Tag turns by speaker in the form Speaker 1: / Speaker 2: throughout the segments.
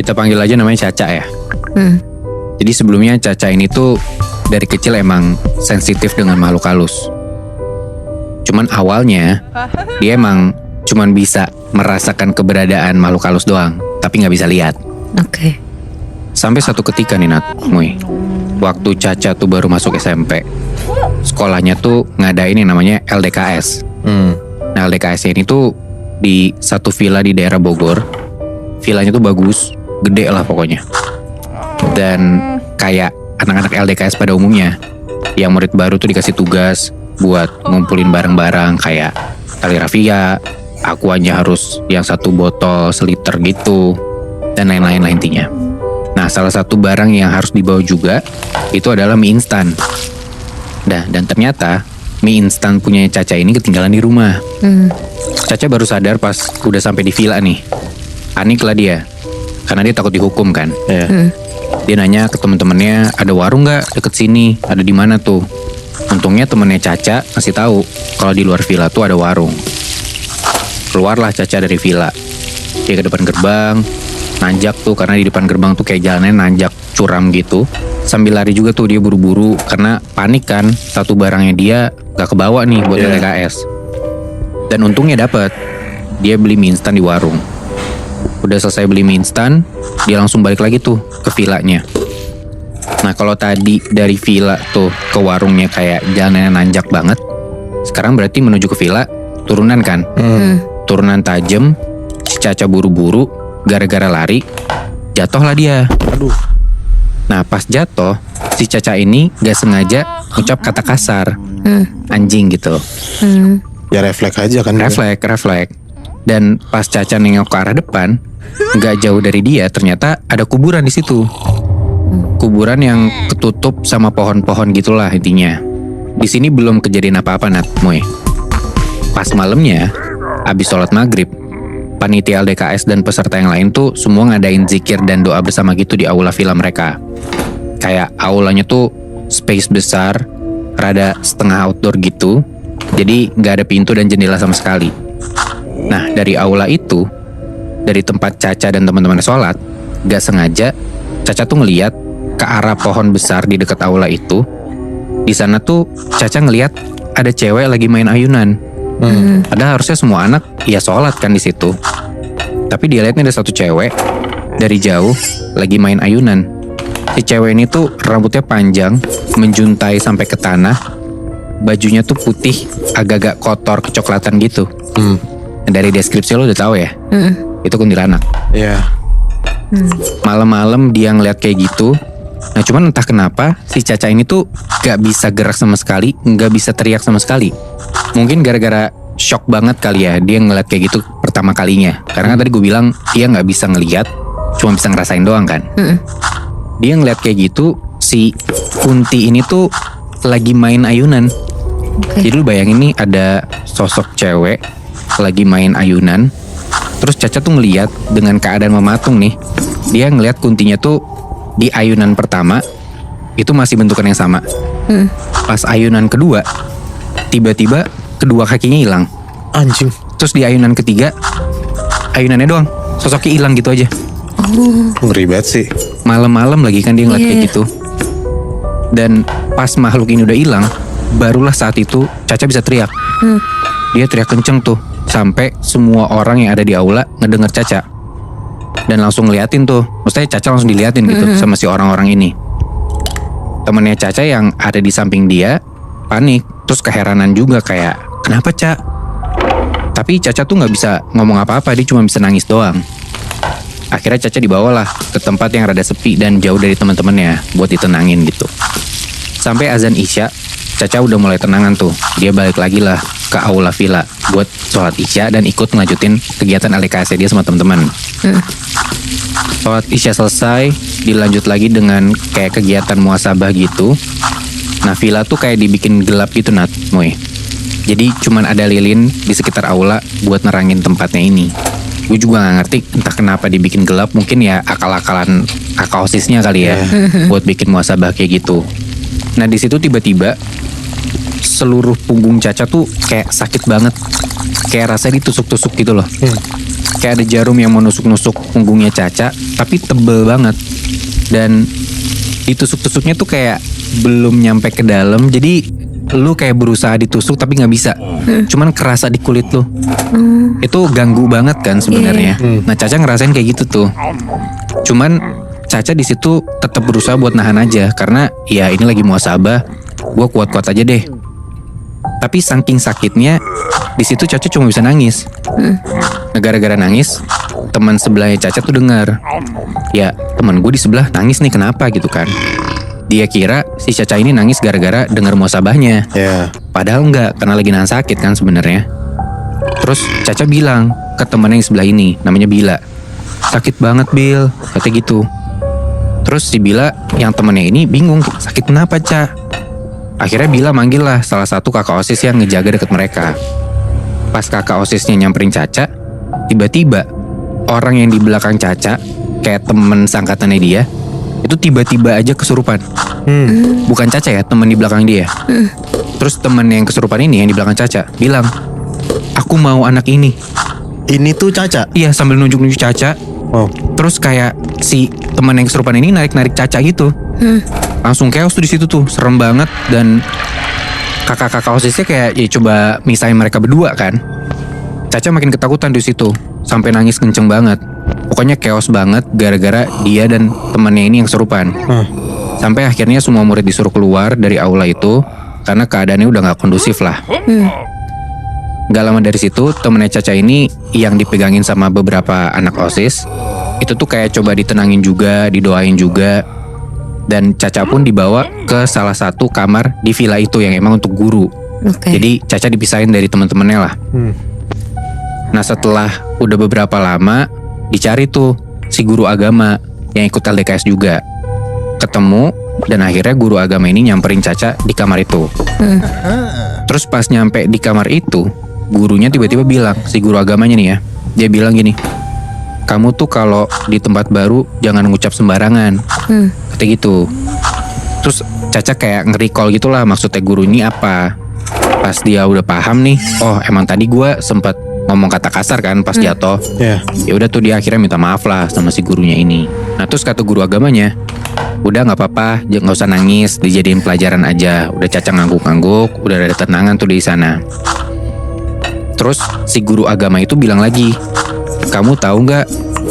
Speaker 1: kita panggil aja namanya Caca ya. Jadi sebelumnya Caca ini tuh dari kecil emang sensitif dengan makhluk halus. Cuman awalnya dia emang cuman bisa merasakan keberadaan makhluk halus doang, tapi nggak bisa lihat.
Speaker 2: Oke.
Speaker 1: Sampai satu ketika nih Nat, waktu Caca tuh baru masuk SMP, sekolahnya tuh ngadain yang namanya LDKS. Nah LDKS ini tuh di satu villa di daerah Bogor. Villanya tuh bagus, gede lah pokoknya. Dan kayak anak-anak LDKS pada umumnya, yang murid baru tuh dikasih tugas buat ngumpulin barang-barang kayak tali rafia, aquanya harus yang 1 botol seliter gitu, dan lain-lain lah intinya. Nah salah satu barang yang harus dibawa juga itu adalah mie instan. Dan ternyata mie instan punya Caca ini ketinggalan di rumah. Caca baru sadar pas udah sampai di villa nih. Panik lah dia, karena dia takut dihukum kan. Dia nanya ke temen-temennya, ada warung nggak deket sini? Ada di mana tuh? Untungnya temennya Caca ngasih tahu kalau di luar villa tuh ada warung. Keluarlah Caca dari villa. Dia ke depan gerbang, nanjak tuh karena di depan gerbang tuh kayak jalannya nanjak curam gitu. Sambil lari juga tuh dia buru-buru karena panik kan, satu barangnya dia gak kebawa nih buat LDKS. Dan untungnya dapet. Dia beli mie instan di warung. Udah selesai beli mie instan, dia langsung balik lagi tuh ke villanya. Nah kalau tadi dari villa tuh ke warungnya kayak jalannya nanjak banget, sekarang berarti menuju ke villa turunan kan. Turunan tajam. Si Caca buru-buru, gara-gara lari jatuhlah dia.
Speaker 3: Aduh.
Speaker 1: Nah pas jatuh, si Caca ini gak sengaja ucap kata kasar, anjing gitu.
Speaker 3: Ya refleks aja kan.
Speaker 1: Refleks. Dan pas Caca nengok ke arah depan, gak jauh dari dia ternyata ada kuburan di situ. Kuburan yang ketutup sama pohon-pohon gitulah intinya. Di sini belum kejadian apa-apa Nat, Moy. Pas malamnya, abis sholat maghrib, panitia LDKS dan peserta yang lain tuh semua ngadain zikir dan doa bersama gitu di aula villa mereka. Kayak aulanya tuh space besar, rada setengah outdoor gitu. Jadi gak ada pintu dan jendela sama sekali. Nah dari aula itu, dari tempat Caca dan teman-teman sholat, gak sengaja Caca tuh ngeliat ke arah pohon besar di dekat aula itu. Di sana tuh Caca ngeliat ada cewek lagi main ayunan. Padahal harusnya semua anak ya sholat kan di situ. Tapi dia liatnya ada satu cewek dari jauh lagi main ayunan. Si cewek ini tuh rambutnya panjang, menjuntai sampai ke tanah. Bajunya tuh putih, agak-agak kotor kecoklatan gitu. Dari deskripsi lo udah tahu ya, itu kuntilanak.
Speaker 3: Iya.
Speaker 1: Malam-malam dia ngeliat kayak gitu. Nah cuman entah kenapa si Caca ini tuh gak bisa gerak sama sekali, gak bisa teriak sama sekali. Mungkin gara-gara shock banget kali ya dia ngeliat kayak gitu pertama kalinya. Karena kan tadi gue bilang dia gak bisa ngeliat, cuma bisa ngerasain doang kan. Dia ngeliat kayak gitu, si Kunti ini tuh lagi main ayunan. Jadi lu bayangin nih ada sosok cewek lagi main ayunan. Terus Caca tuh ngeliat dengan keadaan mematung nih. Dia ngeliat Kuntinya tuh di ayunan pertama itu masih bentukan yang sama. Pas ayunan kedua, tiba-tiba kedua kakinya hilang.
Speaker 3: Anjing.
Speaker 1: Terus di ayunan ketiga, ayunannya doang, sosoknya hilang gitu aja.
Speaker 3: Ngeri banget sih.
Speaker 1: Malam-malam lagi kan dia ngeliat kayak gitu. Dan pas makhluk ini udah hilang, barulah saat itu Caca bisa teriak. Dia teriak kenceng tuh, sampai semua orang yang ada di aula ngedenger Caca. Dan langsung ngeliatin tuh, maksudnya Caca langsung diliatin gitu sama si orang-orang ini. Temennya Caca yang ada di samping dia panik, terus keheranan juga kayak, kenapa Ca? Tapi Caca tuh gak bisa ngomong apa-apa, dia cuma bisa nangis doang. Akhirnya Caca dibawalah ke tempat yang rada sepi dan jauh dari teman-temannya buat ditenangin gitu. Sampai azan Isya, Caca udah mulai tenangan tuh. Dia balik lagi lah ke aula villa buat sholat Isya dan ikut ngelanjutin kegiatan LDKS dia sama teman-teman. Sholat Isya selesai, dilanjut lagi dengan kayak kegiatan muhasabah gitu. Nah villa tuh kayak dibikin gelap gitu Nat, Moy. Jadi cuman ada lilin di sekitar aula buat nerangin tempatnya ini. Gue juga gak ngerti entah kenapa dibikin gelap. Mungkin ya akal-akalan kakak osisnya kali ya buat bikin muhasabah kayak gitu. Nah di situ tiba-tiba seluruh punggung Caca tuh kayak sakit banget, kayak rasanya ditusuk-tusuk gitu loh. kayak ada jarum yang mau nusuk-nusuk punggungnya Caca, tapi tebel banget. Dan ditusuk-tusuknya tuh kayak belum nyampe ke dalam, jadi lu kayak berusaha ditusuk tapi nggak bisa. Cuman kerasa di kulit lu. Itu ganggu banget kan sebenarnya. Nah Caca ngerasain kayak gitu tuh. Cuman Caca di situ tetap berusaha buat nahan aja karena ya ini lagi muhasabah, gue kuat-kuat aja deh. Tapi saking sakitnya di situ Caca cuma bisa nangis. Nah, gara-gara nangis, teman sebelahnya Caca tuh dengar. Ya teman gue di sebelah nangis nih kenapa gitu kan. Dia kira si Caca ini nangis gara-gara dengar muhasabahnya.
Speaker 3: Ya.
Speaker 1: Padahal enggak, karena lagi nahan sakit kan sebenarnya. Terus Caca bilang ke temennya yang sebelah ini, namanya Bila. Sakit banget Bil, katanya gitu. Terus si Bila yang temennya ini bingung, sakit kenapa Ca? Akhirnya Bila manggil lah salah satu kakak OSIS yang ngejaga deket mereka. Pas kakak OSISnya nyamperin Caca, tiba-tiba orang yang di belakang Caca, kayak temen sangkatannya dia, itu tiba-tiba aja kesurupan. Bukan Caca ya, temen di belakang dia. Terus temen yang kesurupan ini yang di belakang Caca bilang, aku mau anak ini.
Speaker 3: Ini tuh Caca.
Speaker 1: Iya, sambil nunjuk-nunjuk Caca.
Speaker 3: Oh.
Speaker 1: Terus kayak si temen yang kesurupan ini narik-narik Caca gitu. Langsung chaos tuh di situ tuh, serem banget. Dan kakak-kakak OSISnya kayak ya coba misahin mereka berdua kan. Caca makin ketakutan di situ, sampai nangis kenceng banget. Pokoknya chaos banget gara-gara dia dan temannya ini yang kesurupan. Sampai akhirnya semua murid disuruh keluar dari aula itu karena keadaannya udah gak kondusif lah. Gak lama dari situ temennya Caca ini yang dipegangin sama beberapa anak OSIS itu tuh kayak coba ditenangin juga, didoain juga. Dan Caca pun dibawa ke salah satu kamar di villa itu yang emang untuk guru. Jadi Caca dipisahin dari teman-temannya lah. Nah setelah udah beberapa lama dicari tuh si guru agama yang ikut LDKS juga. Ketemu dan akhirnya guru agama ini nyamperin Caca di kamar itu. Terus pas nyampe di kamar itu, gurunya tiba-tiba bilang, si guru agamanya nih ya, dia bilang gini, kamu tuh kalau di tempat baru jangan ngucap sembarangan. Kata gitu. Terus Caca kayak nge-recall gitulah maksudnya guru ini apa. Pas dia udah paham nih, oh emang tadi gue sempet ngomong kata kasar kan pas jatuh. Ya udah tuh dia akhirnya minta maaf lah sama si gurunya ini. Nah terus kata guru agamanya, udah nggak apa-apa, nggak usah nangis, dijadiin pelajaran aja. Udah Caca ngangguk-ngangguk, udah ada tenangan tuh di sana. Terus si guru agama itu bilang lagi, kamu tahu nggak,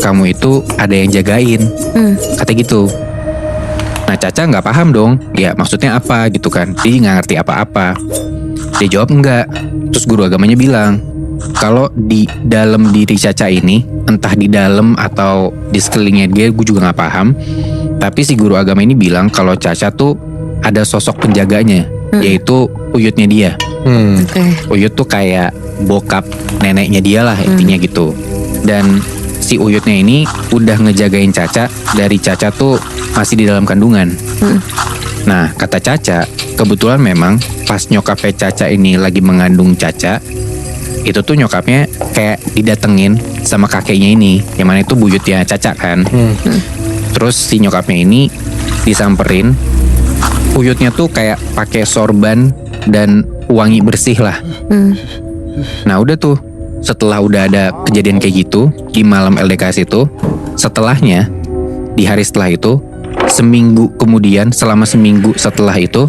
Speaker 1: kamu itu ada yang jagain. Kata gitu. Nah Caca nggak paham dong, ya maksudnya apa gitu kan. Dia nggak ngerti apa-apa. Dia jawab enggak. Terus guru agamanya bilang, kalau di dalam diri Caca ini, entah di dalam atau di sekelilingnya dia, gue juga nggak paham. Tapi si guru agama ini bilang kalau Caca tuh ada sosok penjaganya, yaitu uyutnya dia. Uyut tuh kayak bokap neneknya dia lah intinya gitu. Dan si uyutnya ini udah ngejagain Caca dari Caca tuh masih di dalam kandungan. Nah kata Caca, kebetulan memang pas nyokapnya Caca ini lagi mengandung Caca, itu tuh nyokapnya kayak didatengin sama kakeknya ini, yang mana itu buyutnya Caca kan. Terus si nyokapnya ini disamperin, uyutnya tuh kayak pakai sorban dan wangi bersih lah. Nah udah tuh, setelah udah ada kejadian kayak gitu di malam LDKS itu, setelahnya di hari setelah itu, seminggu kemudian, selama seminggu setelah itu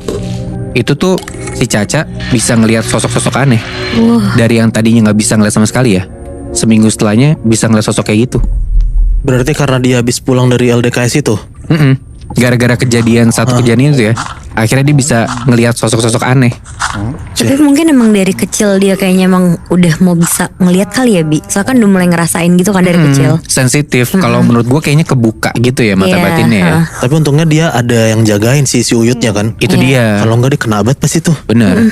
Speaker 1: tuh si Caca bisa ngelihat sosok-sosok aneh. Dari yang tadinya nggak bisa ngeliat sama sekali ya, seminggu setelahnya bisa ngeliat sosok kayak gitu.
Speaker 3: Berarti karena dia habis pulang dari LDKS itu.
Speaker 1: Gara-gara kejadian kejadian itu ya, akhirnya dia bisa ngelihat sosok-sosok aneh.
Speaker 2: Tapi mungkin emang dari kecil dia kayaknya emang udah mau bisa ngelihat kali ya Bi. Soalnya kan udah mulai ngerasain gitu kan dari kecil.
Speaker 1: Sensitif. Kalau menurut gue kayaknya kebuka gitu ya mata batinnya ya.
Speaker 3: Tapi untungnya dia ada yang jagain si uyutnya kan.
Speaker 1: Itu dia.
Speaker 3: Kalau nggak dia kena abad pas itu.
Speaker 1: Bener.